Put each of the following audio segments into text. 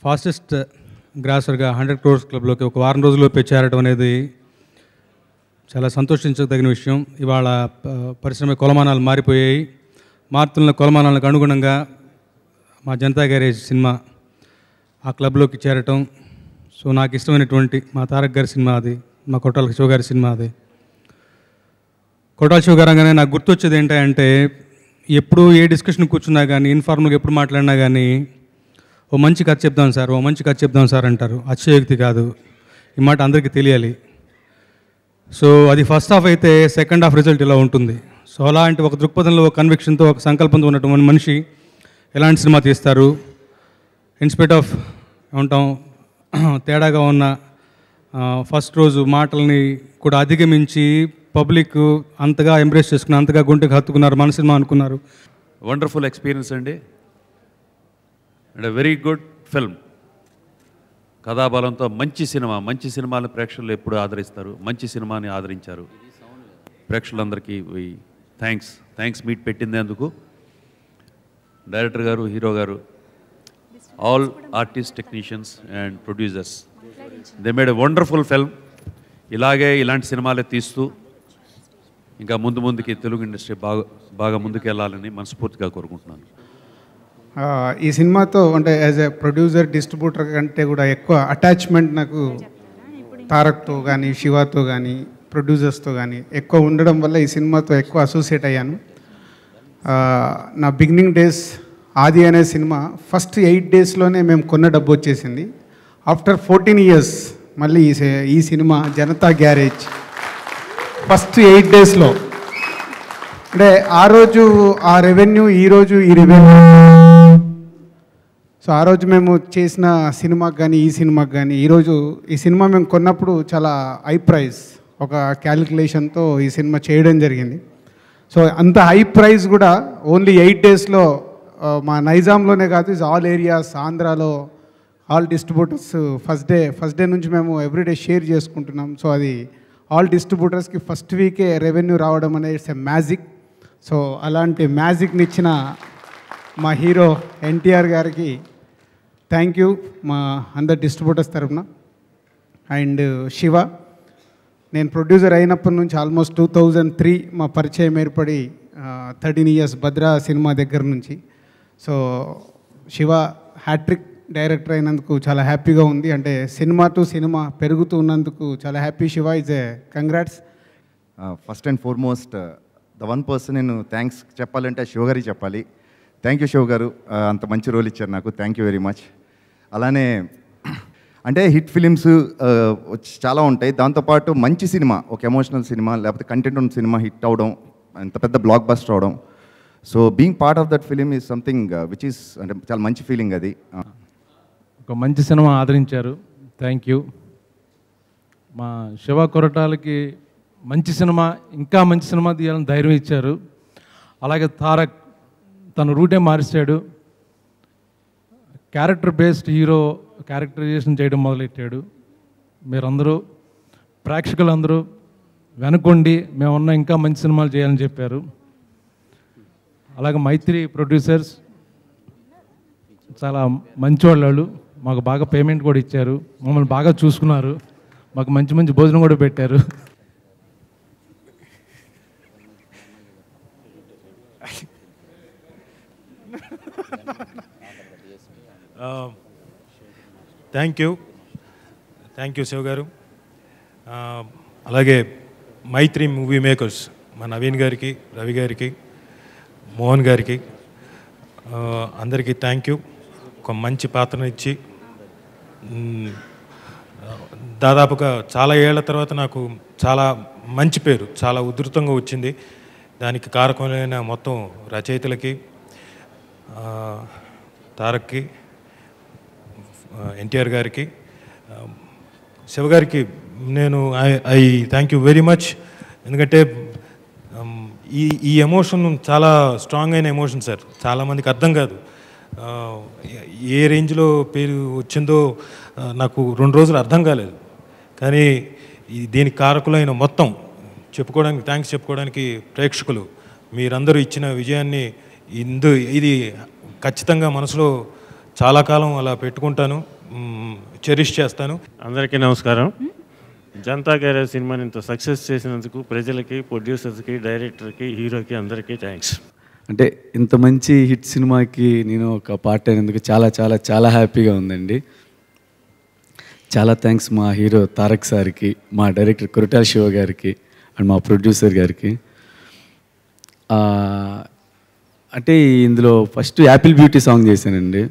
Fastest గ్రాసర్గా 100 crores క్లబ్లోకి ఒక వారం రోజుల్లోపే చేరడం అనేది చాలా సంతోషించదగిన విషయం. ఇవాళ పరిశ్రమ కొలమానాలు మారిపోయాయి. మారుతున్న కొలమానాలకు అనుగుణంగా మా జనతా గ్యారేజ్ సినిమా ఆ క్లబ్లోకి చేరటం, సో నాకు ఇష్టమైనటువంటి మా తారక్ గారి సినిమా అది, మా కొట్టాల శివ గారి సినిమా అది. కొట్టాల శివ గారు అనగానే నాకు గుర్తొచ్చేది ఏంటంటే, ఎప్పుడు ఏ డిస్కషన్ కూర్చున్నా కానీ, ఇన్ఫార్మల్గా ఎప్పుడు మాట్లాడినా కానీ, ఓ మంచి కథ చెప్దాం సార్, ఓ మంచి కథ చెప్దాం సార్ అంటారు. అతిశయోక్తి కాదు, ఈ మాట అందరికీ తెలియాలి. సో అది ఫస్ట్ హాఫ్ అయితే సెకండ్ హాఫ్ రిజల్ట్ ఇలా ఉంటుంది. సో అలాంటి ఒక దృక్పథంలో, ఒక కన్విక్షన్తో, ఒక సంకల్పంతో ఉన్నటువంటి మనిషి ఎలాంటి సినిమా తీస్తారు, ఇన్స్పైట్ ఆఫ్ ఏమంటాం తేడాగా ఉన్న ఫస్ట్ రోజు మాటల్ని కూడా అధిగమించి పబ్లిక్ అంతగా ఎంబ్రేస్ చేసుకున్నారు, అంతగా గుంటెకి హత్తుకున్నారు, మన సినిమా అనుకున్నారు. వండర్ఫుల్ ఎక్స్పీరియన్స్ అండి, అండ్ వెరీ గుడ్ ఫిల్మ్. కథాబలంతో మంచి సినిమా, మంచి సినిమాని ప్రేక్షకులు ఎప్పుడు ఆదరిస్తారు, మంచి సినిమాని ఆదరించారు. ప్రేక్షకులందరికీ థ్యాంక్స్ మీట్ పెట్టిందేందుకు. డైరెక్టర్ గారు, హీరో గారు, all artist, technicians and producers, they made a wonderful film. ఇలాంటి సినిమాలే తీస్తూ ఇంకా ముందుకి తెలుగు ఇండస్ట్రీ బాగా ముందుకు వెళ్ళాలని మనస్ఫూర్తిగా కోరుకుంటున్నాను. ఈ సినిమాతో అంటే యాజ్ ఎ ప్రొడ్యూసర్, డిస్ట్రిబ్యూటర్ కంటే కూడా ఎక్కువ అటాచ్మెంట్ నాకు తారక్తో కానీ, శివతో కానీ, ప్రొడ్యూసర్స్తో కానీ ఎక్కువ ఉండడం వల్ల ఈ సినిమాతో ఎక్కువ అసోసియేట్ అయ్యాను. నా బిగినింగ్ డేస్ ఆది అనే సినిమా ఫస్ట్ 8 daysలోనే మేము కొన్న డబ్బు వచ్చేసింది. ఆఫ్టర్ 14 years మళ్ళీ ఈ సినిమా జనతా గ్యారేజ్ ఫస్ట్ 8 daysలో, అంటే ఆ రోజు ఆ రెవెన్యూ, ఈరోజు ఈ రెవెన్యూ. సో ఆ రోజు మేము చేసిన సినిమాకి కానీ, ఈ సినిమాకి కానీ, ఈరోజు ఈ సినిమా మేము కొన్నప్పుడు చాలా హై ప్రైస్, ఒక క్యాలిక్యులేషన్తో ఈ సినిమా చేయడం జరిగింది. సో అంత హై ప్రైస్ కూడా ఓన్లీ 8 daysలో మా నైజాంలోనే కాదు, ఇస్ ఆల్ ఏరియాస్, ఆంధ్రాలో ఆల్ డిస్ట్రిబ్యూటర్స్ ఫస్ట్ డే నుంచి మేము ఎవ్రీడే షేర్ చేసుకుంటున్నాం. సో అది ఆల్ డిస్ట్రిబ్యూటర్స్కి ఫస్ట్ వీకే రెవెన్యూ రావడం అనేది ఇట్స్ ఎ మ్యాజిక్. సో అలాంటి మ్యాజిక్ని ఇచ్చిన మా హీరో ఎన్టీఆర్ గారికి థ్యాంక్ యూ మా అందరు డిస్ట్రిబ్యూటర్స్ తరఫున. అండ్ శివ, నేను ప్రొడ్యూసర్ అయినప్పటి నుంచి ఆల్మోస్ట్ 2003 మా పరిచయం ఏర్పడి 13 years భద్రా సినిమా దగ్గర నుంచి. సో శివ హ్యాట్రిక్ డైరెక్టర్ అయినందుకు చాలా హ్యాపీగా ఉంది. అంటే సినిమా టు సినిమా పెరుగుతూ ఉన్నందుకు చాలా happy. Shiva is a congrats. First and foremost the one person నేను థ్యాంక్స్ చెప్పాలంటే శివ గారికి చెప్పాలి. థ్యాంక్ యూ శివ గారు, అంత మంచి రోల్ ఇచ్చారు నాకు, థ్యాంక్ యూ వెరీ మచ్. అలానే అంటే హిట్ ఫిలిమ్స్ చాలా ఉంటాయి, దాంతోపాటు మంచి సినిమా, ఒక ఎమోషనల్ సినిమా లేకపోతే కంటెంట్ ఉన్న సినిమా హిట్ అవడం, అంత పెద్ద బ్లాక్ బస్టర్ అవడం, so being part of that film is something which is అంటే చాలా మంచి ఫీలింగ్ అది. ఒక మంచి సినిమా ఆదరించారు, థ్యాంక్ యూ. మా శివ కొరటాలకి మంచి సినిమా, ఇంకా మంచి సినిమా తీయాలని ధైర్యం ఇచ్చారు. అలాగే తారక్ తన రూటే మారిస్తాడు, క్యారెక్టర్ బేస్డ్ హీరో క్యారెక్టరైజేషన్ చేయడం మొదలెట్టాడు. మీరందరూ ప్రేక్షకులందరూ వెనుకొండి మేమున్న ఇంకా మంచి సినిమాలు చేయాలని చెప్పారు. అలాగే మైత్రి ప్రొడ్యూసర్స్ చాలా మంచివాళ్ళు, మాకు బాగా పేమెంట్ కూడా ఇచ్చారు, మమ్మల్ని బాగా చూసుకున్నారు, మాకు మంచి మంచి భోజనం కూడా పెట్టారు. థ్యాంక్ యూ శివ గారు. అలాగే మైత్రి మూవీ మేకర్స్, మా నవీన్ గారికి, రవి గారికి, మోహన్ గారికి, అందరికీ థ్యాంక్ యూ. ఒక మంచి పాత్రను ఇచ్చి దాదాపుగా చాలా ఏళ్ల తర్వాత నాకు చాలా మంచి పేరు చాలా ఉధృతంగా వచ్చింది. దానికి కారకమైన మొత్తం రచయితలకి, తారక్కి, ఎన్టీఆర్ గారికి, శివ గారికి నేను I thank you very much. ఎందుకంటే ఈ ఎమోషన్ చాలా స్ట్రాంగ్ అయిన ఎమోషన్ సార్, చాలామందికి అర్థం కాదు. ఏ రేంజ్లో పేరు వచ్చిందో నాకు 2 రోజులు అర్థం కాలేదు. కానీ దీనికి కారకులైన మొత్తం చెప్పుకోవడానికి, థ్యాంక్స్ చెప్పుకోవడానికి మీరందరూ ఇచ్చిన విజయాన్ని ఇది ఖచ్చితంగా మనసులో చాలా కాలం అలా పెట్టుకుంటాను, చెరిష్ చేస్తాను. అందరికీ నమస్కారం. జనతా గ్యారేజ్ సినిమాని ఇంత సక్సెస్ చేసినందుకు ప్రజలకి, ప్రొడ్యూసర్స్కి, డైరెక్టర్కి, హీరోకి అందరికీ థ్యాంక్స్. అంటే ఇంత మంచి హిట్ సినిమాకి నేను ఒక పార్ట్ అయినందుకు చాలా చాలా చాలా హ్యాపీగా ఉందండి. చాలా థ్యాంక్స్ మా హీరో తారక్ సార్కి, మా డైరెక్టర్ కొరటాల శివ గారికి అండ్ మా ప్రొడ్యూసర్ గారికి. అంటే ఇందులో ఫస్ట్ యాపిల్ బ్యూటీ సాంగ్ చేశానండి.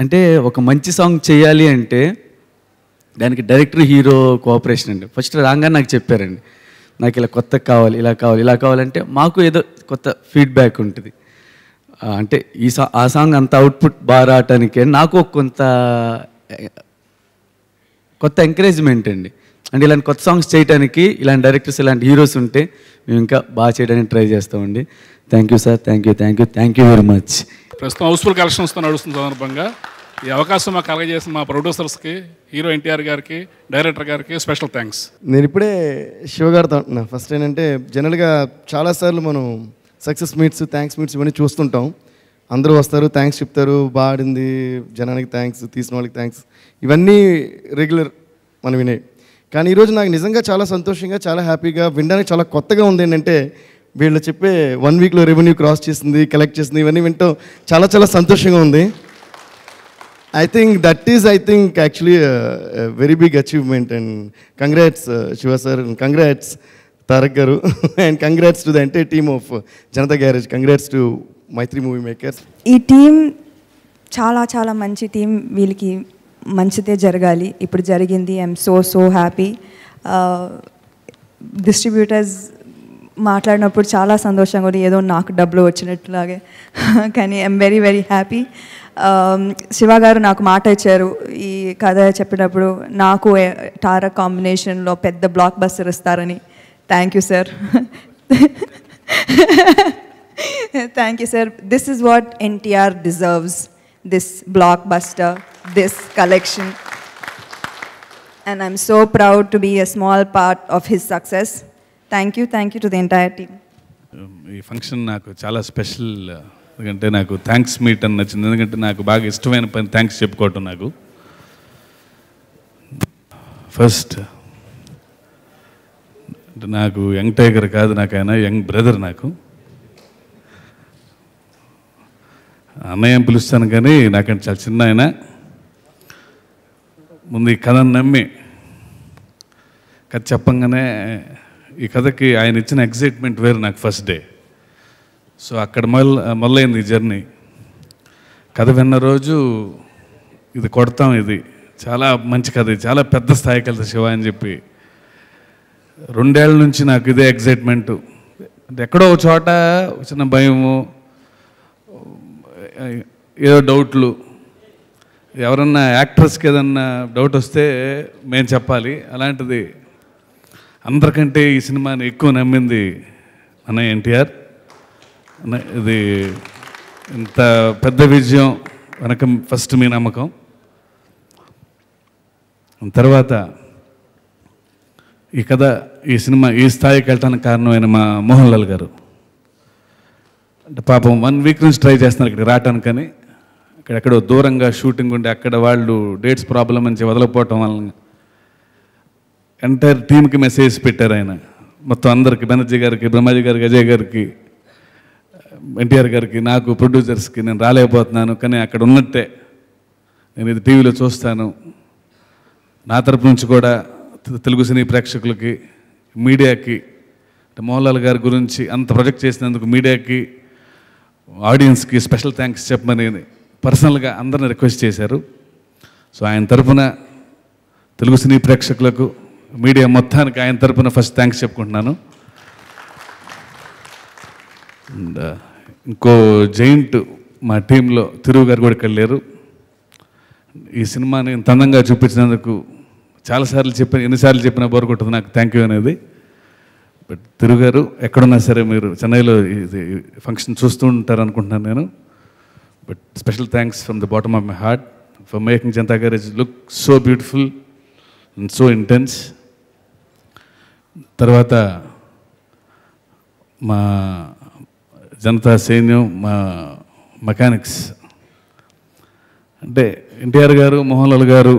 అంటే ఒక మంచి సాంగ్ చేయాలి అంటే దానికి డైరెక్టర్ హీరో కోఆపరేషన్ అండి. ఫస్ట్ రాగానే నాకు చెప్పారండి, నాకు ఇలా కొత్త కావాలి, ఇలా కావాలి, ఇలా కావాలంటే మాకు ఏదో కొత్త ఫీడ్బ్యాక్ ఉంటుంది. అంటే ఆ సాంగ్ అంత అవుట్పుట్ బాగా రావటానికే నాకు కొంత కొత్త ఎంకరేజ్మెంట్ అండి. అంటే ఇలాంటి కొత్త సాంగ్స్ చేయడానికి ఇలాంటి డైరెక్టర్స్, ఇలాంటి హీరోస్ ఉంటే మేము ఇంకా బాగా చేయడానికి ట్రై చేస్తామండి. Thank you sir, thank you very much. ప్రస్తుతం హౌస్ఫుల్ కలెక్షన్స్తో నడుస్తున్న సందర్భంగా ఈ అవకాశం మాకు కలగజేసిన మా ప్రొడ్యూసర్స్కి, హీరో ఎన్టీఆర్ గారికి, డైరెక్టర్ గారికి స్పెషల్ థ్యాంక్స్. నేను ఇప్పుడే శివగారితో అంటున్నా. ఫస్ట్ ఏంటంటే జనరల్గా చాలాసార్లు మనం సక్సెస్ మీట్స్, థ్యాంక్స్ మీట్స్ ఇవన్నీ చూస్తుంటాం. అందరూ వస్తారు, థ్యాంక్స్ చెప్తారు, బాడింది, జనానికి థ్యాంక్స్, తీసిన వాళ్ళకి థ్యాంక్స్, ఇవన్నీ రెగ్యులర్ మనం వినే. కానీ ఈరోజు నాకు నిజంగా చాలా సంతోషంగా, చాలా హ్యాపీగా, వినడానికి చాలా కొత్తగా ఉంది. ఏంటంటే వీళ్ళు చెప్పే 1 వీక్లో రెవెన్యూ క్రాస్ చేసింది, కలెక్ట్ చేసింది, ఇవన్నీ వింటాం చాలా చాలా సంతోషంగా ఉంది. I think that is actually a very big achievement, and congrats Shiva sir, and congrats Tarak garu and congrats to the entire team of Janata Garage. Congrats to Maitri Movie Makers. ఈ team చాలా చాలా మంచి team. వీళ్ళకి మంచిదే జరగాలి. ఇప్పుడు జరిగింది. I'm so happy. Distributors మాట్లాడినప్పుడు చాలా సంతోషంగా ఉంది, ఏదో నాకు డబ్బులు వచ్చినట్లాగే. కానీ ఐఎమ్ వెరీ హ్యాపీ. శివ గారు నాకు మాట ఇచ్చారు ఈ కథ చెప్పినప్పుడు, నాకు తారక్ కాంబినేషన్లో పెద్ద బ్లాక్ బస్టర్ ఇస్తారని. Thank you sir. Thank you sir. This is what NTR deserves, this block buster, this collection, and I'm so proud to be a small part of his success. Thank you to the entire team. ఈ function నాకు చాలా special. ఎందుకంటే నాకు thanks meet అని నచ్చింది. ఎందుకంటే నాకు బాగా ఇష్టమైన పని థ్యాంక్స్ చెప్పుకోవటం. నాకు ఫస్ట్ నాకు యంగ్ టైగర్ కాదు, నాకు ఆయన యంగ్ బ్రదర్. నాకు అన్నయ్య పిలుస్తాను కానీ నాకంటే చాలా చిన్న ఆయన. ముందు ఈ కథను నమ్మి కథ చెప్పంగానే ఈ కథకి ఆయన ఇచ్చిన ఎగ్జైట్మెంట్ వేరు నాకు ఫస్ట్ డే. సో అక్కడ మొదలైంది ఈ జర్నీ. కథ విన్న రోజు ఇది కొడతాం, ఇది చాలా మంచి కథ, ఇది చాలా పెద్ద స్థాయికి వెళ్తుంది శివ అని చెప్పి 2 ఏళ్ళ నుంచి నాకు ఇదే ఎగ్జైట్మెంట్. అంటే ఎక్కడో ఒక చోట చిన్న భయము, ఏదో డౌట్లు, ఎవరన్నా యాక్ట్రెస్కి ఏదన్నా డౌట్ వస్తే మేము చెప్పాలి. అలాంటిది అందరికంటే ఈ సినిమాని ఎక్కువ నమ్మింది అన్నయ్య ఎన్టీఆర్. ఇది ఇంత పెద్ద విజయం వెనక ఫస్ట్ మీ నమ్మకం. తర్వాత ఈ కథ, ఈ సినిమా ఈ స్థాయికి వెళ్ళటానికి కారణమైన మా మోహన్ లాల్ గారు. అంటే పాపం 1 వీక్ నుంచి ట్రై చేస్తున్నారు ఇక్కడికి రావటానికి, కానీ ఎక్కడో దూరంగా షూటింగ్ ఉండి అక్కడ వాళ్ళు డేట్స్ ప్రాబ్లం అని వదలకపోవటం వలన ఎంటైర్ టీమ్కి మెసేజ్ పెట్టారు ఆయన. మొత్తం అందరికి, బెనర్జీ గారికి, బ్రహ్మాజీ గారికి, అజయ్ గారికి, ఎన్టీఆర్ గారికి, నాకు, ప్రొడ్యూసర్స్కి, నేను రాలేకపోతున్నాను కానీ అక్కడ ఉన్నట్టే నేను ఇది టీవీలో చూస్తాను. నా తరపు నుంచి కూడా తెలుగు సినీ ప్రేక్షకులకి, మీడియాకి, మోహన్ లాల్ గారి గురించి అంత ప్రొజెక్ట్ చేసినందుకు మీడియాకి, ఆడియన్స్కి స్పెషల్ థ్యాంక్స్ చెప్పమని పర్సనల్గా అందరిని రిక్వెస్ట్ చేశారు. సో ఆయన తరఫున తెలుగు సినీ ప్రేక్షకులకు, మీడియా మొత్తానికి ఆయన తరఫున ఫస్ట్ థ్యాంక్స్ చెప్పుకుంటున్నాను. అండ్ ఇంకో జైంట్ మా టీంలో తిరుగు గారు కూడా ఇక్కడ లేరు. ఈ సినిమాని ఇంత అందంగా చూపించినందుకు చాలాసార్లు చెప్పిన, ఎన్నిసార్లు చెప్పినా బోర్ కొట్టదు నాకు థ్యాంక్ యూ అనేది. బట్ తిరుగు గారు ఎక్కడున్నా సరే మీరు చెన్నైలో ఇది ఫంక్షన్ చూస్తూ ఉంటారు అనుకుంటున్నాను నేను. But special thanks from the bottom of my heart for making Janatha garage look so beautiful and so intense. తర్వాత మా జనతా సైన్యం, మా మెకానిక్స్, అంటే ఎన్టీఆర్ గారు మోహన్ లాల్ గారు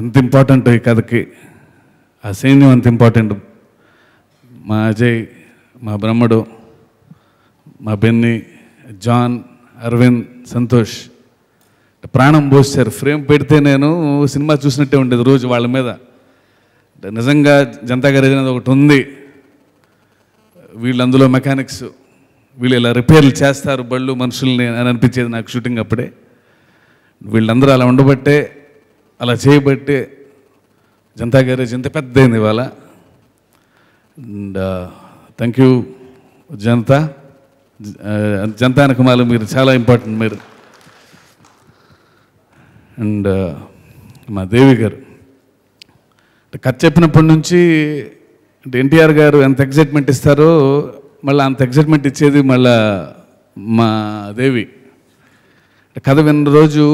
ఎంత ఇంపార్టెంట్ ఈ కథకి, ఆ సైన్యం అంత ఇంపార్టెంట్. మా అజయ్, మా బ్రహ్మడు, మా బెన్నీ, జాన్, అరవింద్, సంతోష్ ప్రాణం పోసారు. ఫ్రేమ్ పెడితే నేను సినిమా చూసినట్టే ఉండేది రోజు వాళ్ళ మీద. నిజంగా జనతా గ్యారేజ్ అనేది ఒకటి ఉంది, వీళ్ళు అందులో మెకానిక్స్, వీళ్ళు ఇలా రిపేర్లు చేస్తారు బళ్ళు మనుషుల్ని అని అనిపించేది నాకు షూటింగ్ అప్పుడే. వీళ్ళందరూ అలా ఉండబట్టే, అలా చేయబట్టే జనతా గ్యారేజ్ ఇంత పెద్దయింది ఇవాళ. And thank you Janatha. Janatha అనకమాలు మీరు చాలా ఇంపార్టెంట్ మీరు. అండ్ మా దేవి గారు కథ చెప్పినప్పటి నుంచి అంటే ఎన్టీఆర్ గారు ఎంత ఎగ్జైట్మెంట్ ఇస్తారో మళ్ళీ అంత ఎగ్జైట్మెంట్ ఇచ్చేది మళ్ళా మా దేవి. కథ విన్న రోజు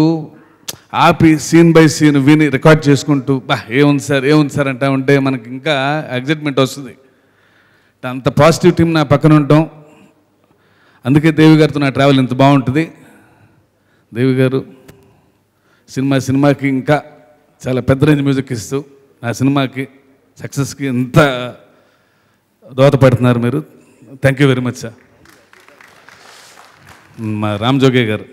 ఆపి సీన్ బై సీన్ విని రికార్డ్ చేసుకుంటూ ఏముంది సార్ అంటా ఉంటే మనకి ఇంకా ఎగ్జైట్మెంట్ వస్తుంది. అంత పాజిటివ్ టీం నా పక్కన ఉంటాం. అందుకే దేవి గారితో నా ట్రావెల్ ఇంత బాగుంటుంది. దేవి గారు సినిమాకి ఇంకా చాలా పెద్ద రేంజ్ మ్యూజిక్ ఇస్తూ నా సినిమాకి సక్సెస్కి ఎంత దోహదపడుతున్నారు మీరు. Thank you very much sir. మా రామ్ జోగే గారు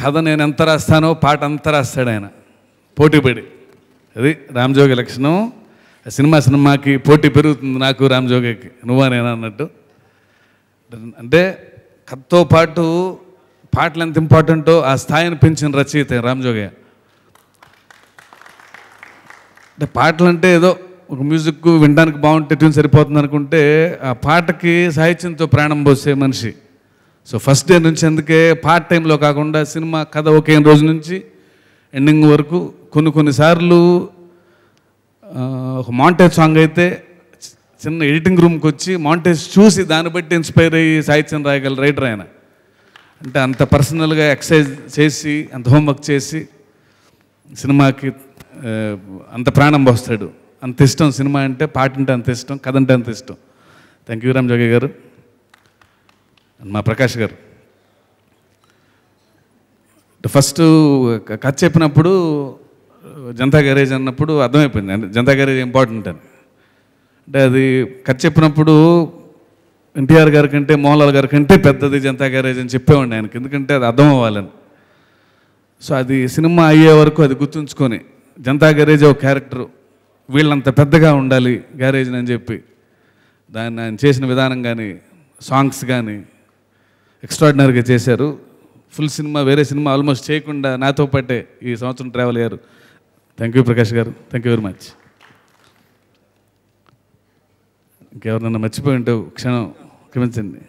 కథ నేను ఎంత రాస్తానో పాట అంత రాస్తాడు ఆయన పోటీపడి. అది రామ్ జోగి లక్షణం. సినిమాకి పోటీ పెరుగుతుంది నాకు రామ్ జోగికి, నువ్వా నేనా అన్నట్టు. అంటే కథతో పాటు పాటలు ఎంత ఇంపార్టెంటో ఆ స్థాయిని పెంచిన రచయిత రామ్ జోగయ్య. అంటే పాటలు అంటే ఏదో ఒక మ్యూజిక్ వినడానికి బాగుంటే ట్యూన్ సరిపోతుంది అనుకుంటే ఆ పాటకి సాహిత్యంతో ప్రాణం పోసే మనిషి. సో ఫస్ట్ డే నుంచి అందుకే పార్ట్ టైంలో కాకుండా సినిమా కథ ఒకే రోజు నుంచి ఎండింగ్ వరకు కొన్నిసార్లు ఒక మాంటేజ్ సాంగ్ అయితే చిన్న ఎడిటింగ్ రూమ్కి వచ్చి మాంటేజ్ చూసి దాన్ని బట్టి ఇన్స్పైర్ అయ్యి సాహిత్యం రాయగల రైటర్ ఆయన. అంటే అంత పర్సనల్గా ఎక్సర్సైజ్ చేసి అంత హోంవర్క్ చేసి సినిమాకి అంత ప్రాణం పోస్తాడు. అంత ఇష్టం సినిమా అంటే, పాట అంటే అంత ఇష్టం, కథ అంటే అంత ఇష్టం. థ్యాంక్ యూ రామ్ జోగి గారు. మా ప్రకాష్ గారు ఫస్ట్ కథ చెప్పినప్పుడు జనతా గ్యారేజ్ అన్నప్పుడు అర్థమైపోయింది అంటే జనతా గ్యారేజ్ ఇంపార్టెంట్ అని. అంటే అది కథ చెప్పినప్పుడు ఎన్టీఆర్ గారి కంటే మోహన్ లాల్ గారి కంటే పెద్దది జనతా గ్యారేజ్ అని చెప్పేవాడిని ఆయనకి, ఎందుకంటే అది అర్థం అవ్వాలని. సో అది సినిమా అయ్యే వరకు అది గుర్తుంచుకొని జనతా గ్యారేజ్ ఒక క్యారెక్టరు, వీళ్ళంత పెద్దగా ఉండాలి గ్యారేజ్ అని చెప్పి దాన్ని ఆయన చేసిన విధానం కానీ సాంగ్స్ కానీ ఎక్స్ట్రాడినరీగా చేశారు. ఫుల్ సినిమా వేరే సినిమా ఆల్మోస్ట్ చేయకుండా నాతో పాటే ఈ సంవత్సరం ట్రావెల్ అయ్యారు. థ్యాంక్ యూ ప్రకాష్ గారు. Thank you very much. ఇంకెవరినన్నా మర్చిపోయి ఉంటే క్షణం క్షమించండి.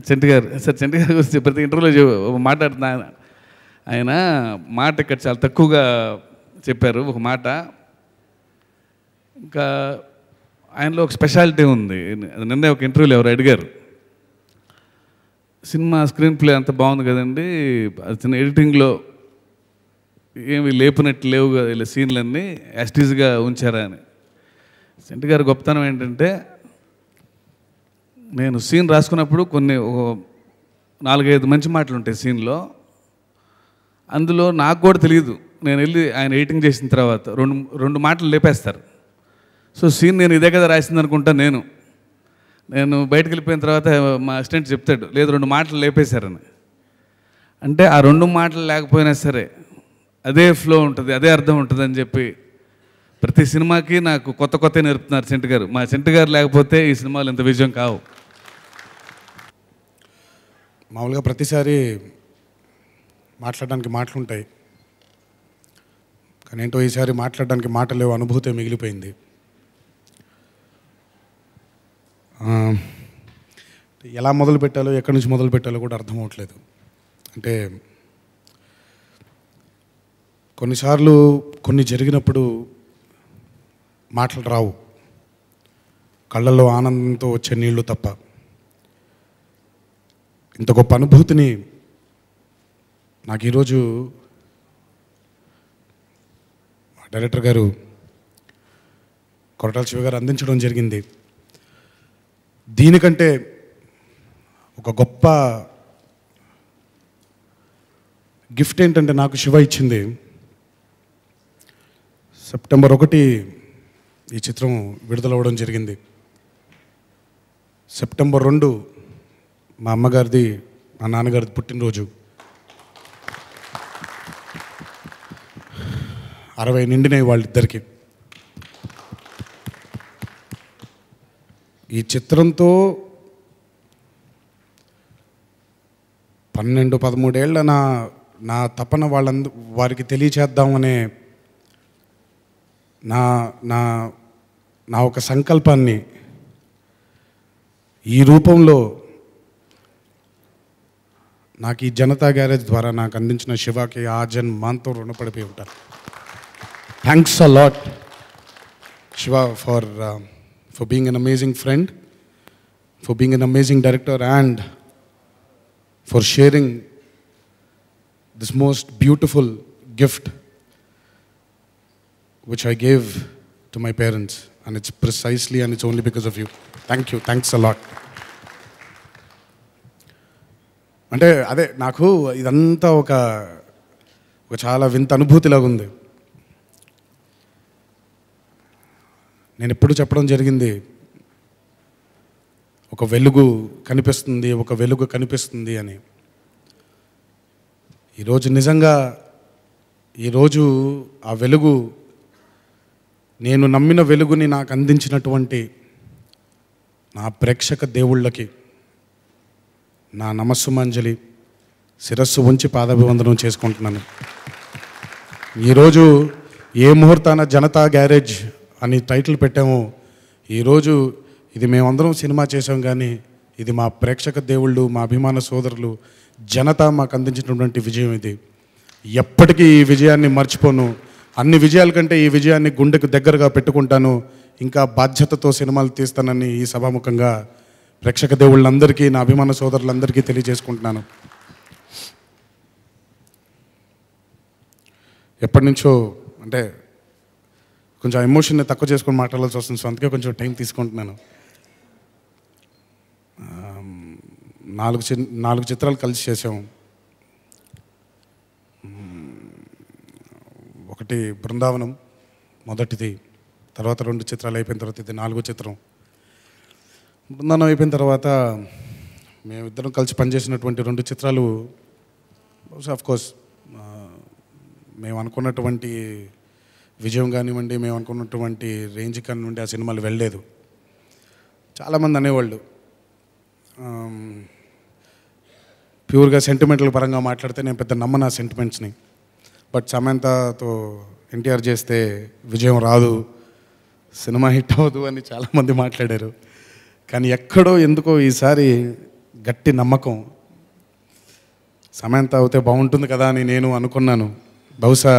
చంటి గారు సార్, చంటి గారి గురించి ప్రతి ఇంటర్వ్యూలో మాట్లాడుతున్నా. ఆయన మాట ఇక్కడ చాలా తక్కువగా చెప్పారు ఒక మాట. ఇంకా ఆయనలో ఒక స్పెషాలిటీ ఉంది. నిన్నే ఒక ఇంటర్వ్యూలో ఎవరు అడిగారు, సినిమా స్క్రీన్ ప్లే అంత బాగుంది కదండి, అది చిన్న ఎడిటింగ్లో ఏమి లేపునట్టు లేవు కదా ఇలా సీన్లన్నీ యాస్టీజ్గా ఉంచారా అని. చంటి గారి గొప్పతనం ఏంటంటే నేను సీన్ రాసుకున్నప్పుడు కొన్ని 4-5 మంచి మాటలు ఉంటాయి సీన్లో, అందులో నాకు కూడా తెలియదు. నేను వెళ్ళి ఆయన ఎడిటింగ్ చేసిన తర్వాత రెండు మాటలు లేపేస్తారు. సో సీన్ నేను ఇదే కదా రాసింది అనుకుంటా. నేను బయటకు వెళ్ళిపోయిన తర్వాత మా అసిస్టెంట్ చెప్తాడు, లేదు 2 మాటలు లేపేశారని. అంటే ఆ 2 మాటలు లేకపోయినా సరే అదే ఫ్లో ఉంటుంది, అదే అర్థం ఉంటుంది అని చెప్పి ప్రతి సినిమాకి నాకు కొత్త నేర్పుతున్నారు చంటి గారు. మా చంటి గారు లేకపోతే ఈ సినిమాలు ఇంత విజయం కావు. మామూలుగా ప్రతిసారి మాట్లాడడానికి మాటలు ఉంటాయి, కానీ ఏంటో ఈసారి మాట్లాడడానికి మాటలు లేవు, అనుభూతి మిగిలిపోయింది. ఎలా మొదలు పెట్టాలో ఎక్కడి నుంచి మొదలు పెట్టాలో కూడా అర్థం అవ్వట్లేదు. అంటే కొన్నిసార్లు కొన్ని జరిగినప్పుడు మాటలు రావు, కళ్ళల్లో ఆనందంతో వచ్చే నీళ్లు తప్ప. ఇంత గొప్ప అనుభూతిని నాకు ఈరోజు డైరెక్టర్ గారు కొరటాల శివ గారు అందించడం జరిగింది. దీనికంటే ఒక గొప్ప గిఫ్ట్ ఏంటంటే నాకు శివ ఇచ్చింది సెప్టెంబర్ 1 ఈ చిత్రం విడుదలవ్వడం జరిగింది. సెప్టెంబర్ 2 మా అమ్మగారిది మా నాన్నగారిది పుట్టినరోజు. 60 నిండినాయి వాళ్ళిద్దరికి. ఈ చిత్రంతో 12-13 ఏళ్ళ నా తపన వారికి తెలియచేద్దామనే నా నా నా ఒక సంకల్పాన్ని ఈ రూపంలో నాకు ఈ జనతా గ్యారేజ్ ద్వారా నాకు అందించిన శివకి ఆ జన్మాంతం రుణపడిపోయి ఉంటాను. Thanks a lot Shiva for being an amazing friend, for being an amazing director and for sharing this most beautiful gift which I gave to my parents, and it's precisely and it's only because of you. Thank you. Thanks a lot. అంటే అదే నాకు ఇదంతా ఒక చాలా వింత అనుభూతిలాగా ఉంది. నేను ఎప్పుడు చెప్పడం జరిగింది, ఒక వెలుగు కనిపిస్తుంది, ఒక వెలుగు కనిపిస్తుంది అని. ఈరోజు నిజంగా ఈరోజు ఆ వెలుగు, నేను నమ్మిన వెలుగుని నాకు అందించినటువంటి నా ప్రేక్షక దేవుళ్ళకి నా నమస్సుమాంజలి, శిరస్సు ఉంచి పాదాభివందనం చేసుకుంటున్నాను. ఈరోజు ఏ ముహూర్తాన జనతా గ్యారేజ్ అని టైటిల్ పెట్టామో, ఈరోజు ఇది మేమందరం సినిమా చేసాం, కానీ ఇది మా ప్రేక్షక దేవుళ్ళు, మా అభిమాన సోదరులు, జనత మాకు అందించినటువంటి విజయం. ఇది ఎప్పటికీ ఈ విజయాన్ని మర్చిపోను. అన్ని విజయాల కంటే ఈ విజయాన్ని గుండెకు దగ్గరగా పెట్టుకుంటాను. ఇంకా బాధ్యతతో సినిమాలు తీస్తానని ఈ సభాముఖంగా ప్రేక్షక దేవుళ్ళందరికీ, నా అభిమాన సోదరులందరికీ తెలియజేసుకుంటున్నాను. ఎప్పటి నుంచో అంటే కొంచెం ఎమోషన్ని తక్కువ చేసుకొని మాట్లాడాల్సి వస్తుంది, సో అందుకే కొంచెం టైం తీసుకుంటున్నాను. 4 చిత్రాలు కలిసి చేసాము. ఒకటి బృందావనం మొదటిది, తర్వాత 2 చిత్రాలు అయిపోయిన తర్వాత ఇది 4వ చిత్రం. బృందావనం అయిపోయిన తర్వాత మేమిద్దరం కలిసి పనిచేసినటువంటి 2 చిత్రాలు ఆఫ్కోర్స్ మేము అనుకున్నటువంటి విజయం కానివ్వండి, మేము అనుకున్నటువంటి రేంజ్ కానివ్వండి, ఆ సినిమాలు వెళ్ళలేదు. చాలామంది అనేవాళ్ళు ప్యూర్గా సెంటిమెంటల్ పరంగా మాట్లాడితే నేను పెద్ద నమ్మను ఆ సెంటిమెంట్స్ని. బట్ సమంతతో ఎన్టీఆర్ చేస్తే విజయం రాదు, సినిమా హిట్ అవ్వదు అని చాలామంది మాట్లాడారు. కానీ ఎక్కడో ఎందుకో ఈసారి గట్టి నమ్మకం, సమంత అవుతే బాగుంటుంది కదా అని నేను అనుకున్నాను. బహుశా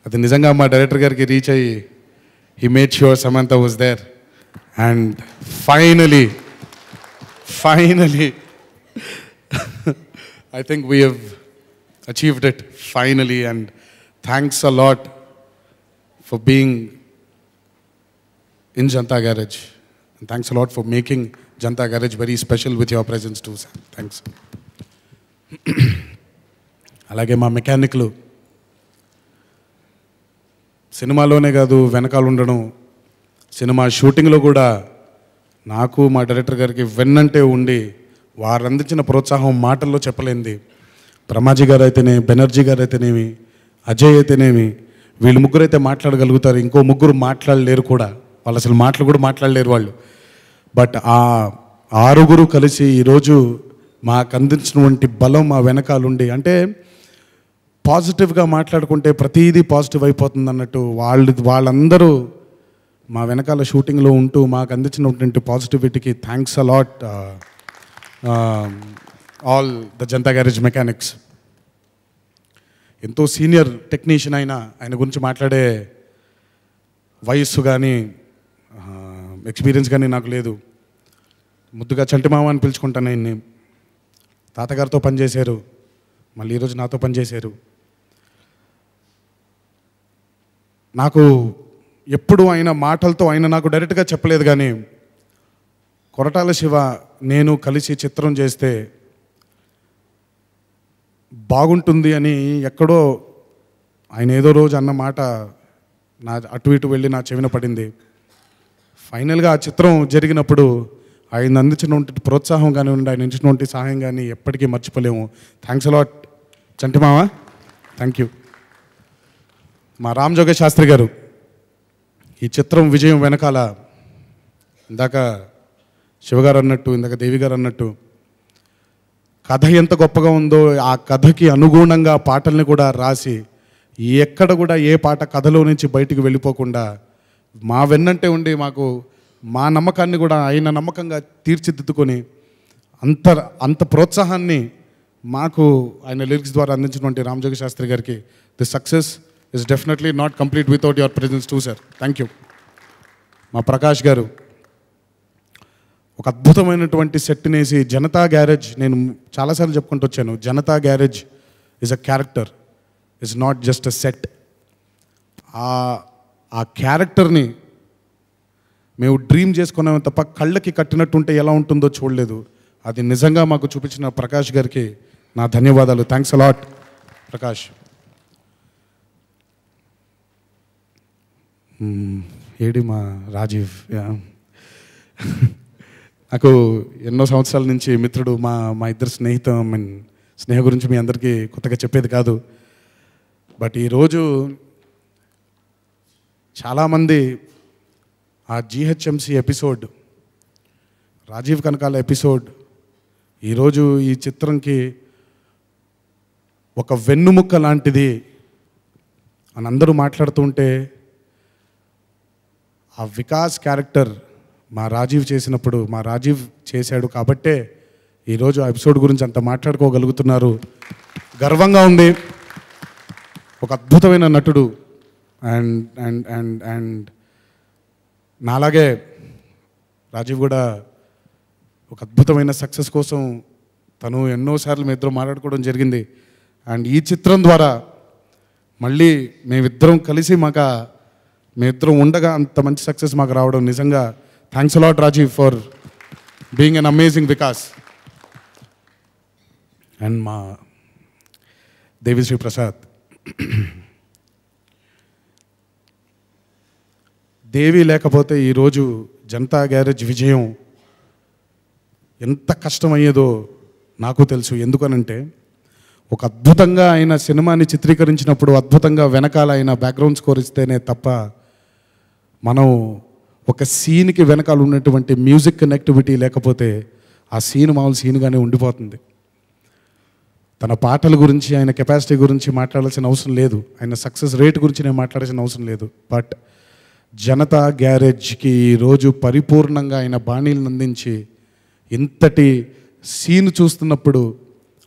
అది నిజంగా మా డైరెక్టర్ గారికి రీచ్ అయ్యి he made sure Samantha was there. And finally I think we have achieved it finally, and thanks a lot for being in Janata Garage, and thanks a lot for making Janata Garage very special with your presence too, sir. Thanks. అలాగే మా మెకానిక్లు సినిమాలోనే కాదు వెనకాల ఉండడం, cinema షూటింగ్లో కూడా నాకు మా డైరెక్టర్ గారికి వెన్నంటే ఉండి వారు అందించిన ప్రోత్సాహం మాటల్లో చెప్పలేంది. బ్రహ్మాజీ గారు అయితేనే, బెనర్జీ గారు అయితేనేమి, అజయ్ అయితేనేమి, వీళ్ళు ముగ్గురు అయితే మాట్లాడగలుగుతారు, ఇంకో ముగ్గురు మాట్లాడలేరు కూడా. వాళ్ళు అసలు మాటలు కూడా మాట్లాడలేరు వాళ్ళు. బట్ ఆ 6 కలిసి ఈరోజు మాకు అందించినటువంటి బలం మా వెనకాలుండి, అంటే పాజిటివ్గా మాట్లాడుకుంటే ప్రతీదీ పాజిటివ్ అయిపోతుంది అన్నట్టు వాళ్ళందరూ మా వెనకాల షూటింగ్లో ఉంటూ మాకు అందించినటువంటి పాజిటివిటీకి thanks a lot all the Janatha garage mechanics. ఎంతో సీనియర్ టెక్నీషియన్ ఆయన గురించి మాట్లాడే వయస్సు కానీ ఎక్స్పీరియన్స్ కానీ నాకు లేదు. ముద్దుగా చంటిమామ అని పిలుచుకుంటాను ఆయన్ని. తాతగారితో పనిచేశారు, మళ్ళీ ఈరోజు నాతో పనిచేశారు. నాకు ఎప్పుడు ఆయన మాటలతో ఆయన నాకు డైరెక్ట్గా చెప్పలేదు, కానీ కొరటాల శివ నేను కలిసి చిత్రం చేస్తే బాగుంటుంది అని ఎక్కడో ఆయన ఏదో రోజు అన్న మాట నా అటు ఇటు వెళ్ళి నా చెవిన పడింది. ఫైనల్గా ఆ చిత్రం జరిగినప్పుడు ఆయన అందించినటువంటి ప్రోత్సాహం కానివ్వండి, ఆయన ఇచ్చినటువంటి సహాయం కానీ ఎప్పటికీ మర్చిపోలేము. థ్యాంక్స్ అలాట్ చంటి మామ, థ్యాంక్ యూ. మా రామ్ జోగేష్ శాస్త్రి గారు, ఈ చిత్రం విజయం వెనకాల ఇందాక శివగారు అన్నట్టు, ఇందాక దేవి గారు అన్నట్టు, కథ ఎంత గొప్పగా ఉందో ఆ కథకి అనుగుణంగా పాటల్ని కూడా రాసి ఎక్కడ కూడా ఏ పాట కథలో నుంచి బయటికి వెళ్ళిపోకుండా మా వెన్నంటే ఉండి మాకు మా నమ్మకాన్ని కూడా ఆయన నమ్మకంగా తీర్చిదిద్దుకొని అంత ప్రోత్సాహాన్ని మాకు ఆయన లిరిక్స్ ద్వారా అందించినటువంటి రామ్ జోగి శాస్త్రి గారికి the success is definitely not complete without your presence two sir. Thank you. మా ప్రకాష్ గారు ఒక అద్భుతమైనటువంటి సెట్ని వేసి, జనతా గ్యారేజ్, నేను చాలాసార్లు చెప్పుకుంటూ వచ్చాను, Janata garage is a character, is not just a set. ఆ క్యారెక్టర్ని మేము డ్రీమ్ చేసుకున్నాము తప్ప కళ్ళకి కట్టినట్టుంటే ఎలా ఉంటుందో చూడలేదు. అది నిజంగా మాకు చూపించిన ప్రకాష్ గారికి నా ధన్యవాదాలు. Thanks a lot Prakash. ఏడి మా రాజీవ్, నాకు ఎన్నో సంవత్సరాల నుంచి మిత్రుడు, మా ఇద్దరు స్నేహ గురించి మీ అందరికీ కొత్తగా చెప్పేది కాదు. బట్ ఈరోజు చాలామంది ఆ GHMC episode, Rajeev Kanakala episode ఈరోజు ఈ చిత్రంకి ఒక వెన్నుముక్క లాంటిది అని అందరూ మాట్లాడుతుంటే, ఆ వికాస్ క్యారెక్టర్ మా రాజీవ్ చేసినప్పుడు, మా రాజీవ్ చేశాడు కాబట్టే ఈరోజు ఆ ఎపిసోడ్ గురించి అంత మాట్లాడుకోగలుగుతున్నారు. గర్వంగా ఉంది. ఒక అద్భుతమైన నటుడు. అండ్ అండ్ అండ్ అండ్ నాలాగే రాజీవ్ కూడా ఒక అద్భుతమైన సక్సెస్ కోసం తను ఎన్నోసార్లు మీ ఇద్దరం మాట్లాడుకోవడం జరిగింది. అండ్ ఈ చిత్రం ద్వారా మళ్ళీ మేమిద్దరం కలిసి మేమిద్దరం ఉండగా అంత మంచి సక్సెస్ మాకు రావడం నిజంగా thanks a lot Rajeev for being an amazing Vikas. And మా దేవిశ్రీ ప్రసాద్, దేవి లేకపోతే ఈరోజు జనతా గ్యారేజ్ విజయం ఎంత కష్టమయ్యేదో నాకు తెలుసు. ఎందుకనంటే ఒక అద్భుతంగా ఆయన సినిమాని చిత్రీకరించినప్పుడు అద్భుతంగా వెనకాల ఆయన బ్యాక్గ్రౌండ్ స్కోర్ ఇస్తేనే తప్ప మనం ఒక సీన్కి వెనకాల ఉన్నటువంటి మ్యూజిక్ కనెక్టివిటీ లేకపోతే ఆ సీన్ మామూలు సీన్గానే ఉండిపోతుంది. తన పాటల గురించి, ఆయన కెపాసిటీ గురించి మాట్లాడాల్సిన అవసరం లేదు, ఆయన సక్సెస్ రేట్ గురించి నేను మాట్లాడాల్సిన అవసరం లేదు. బట్ జనతా గ్యారేజ్కి ఈరోజు పరిపూర్ణంగా ఆయన బాణీలను అందించి ఇంతటి సీన్ చూస్తున్నప్పుడు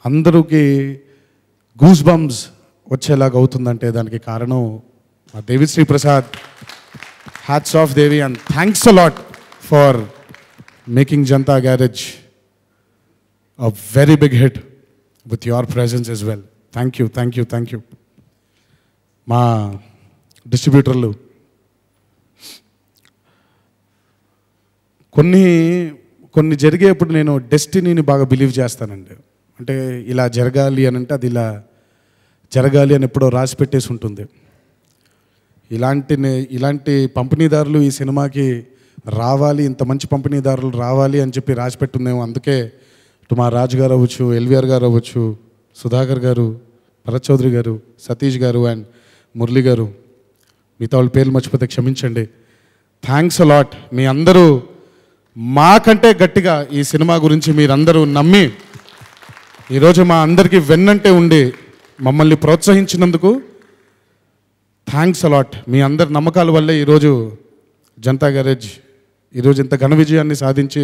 అందరికీ గూస్ బంప్స్ వచ్చేలాగా అవుతుందంటే దానికి కారణం మా Devi Sri Prasad. Hats off Devi and thanks a lot for making Janatha Garage a very big hit with your presence as well. Thank you, thank you, thank you. మా డిస్ట్రిబ్యూటర్లు, కొన్ని జరిగేప్పుడు నేను డెస్టినీని బాగా బిలీవ్ చేస్తానండి. అంటే ఇలా జరగాలి అని అంటే అది ఇలా జరగాలి అని ఎప్పుడో రాసి పెట్టేసి ఉంటుంది. ఇలాంటి పంపిణీదారులు ఈ సినిమాకి రావాలి, ఇంత మంచి పంపిణీదారులు రావాలి అని చెప్పి రాసి పెట్టుందేమో. అందుకే ఇటు మా రాజు గారు అవ్వచ్చు, ఎల్వీఆర్ గారు అవ్వచ్చు, సుధాకర్ గారు, భరత్ చౌదరి గారు, సతీష్ గారు అండ్ మురళి గారు, మిగతా వాళ్ళ పేర్లు మర్చిపోతే క్షమించండి. Thanks a lot. మీ అందరూ మాకంటే గట్టిగా ఈ సినిమా గురించి మీరందరూ నమ్మి ఈరోజు మా అందరికీ వెన్నంటే ఉండి మమ్మల్ని ప్రోత్సహించినందుకు థ్యాంక్స్ అలాట్. మీ అందరి నమ్మకాల వల్లే ఈరోజు జనతా గ్యారేజ్ ఈరోజు ఇంత ఘన విజయాన్ని సాధించి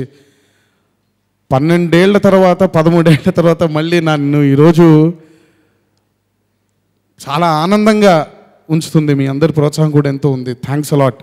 12 ఏళ్ల తర్వాత 13 ఏళ్ల తర్వాత మళ్ళీ నన్ను ఈరోజు చాలా ఆనందంగా ఉంచుతుంది. మీ అందరి ప్రోత్సాహం కూడా ఎంతో ఉంది. Thanks a lot.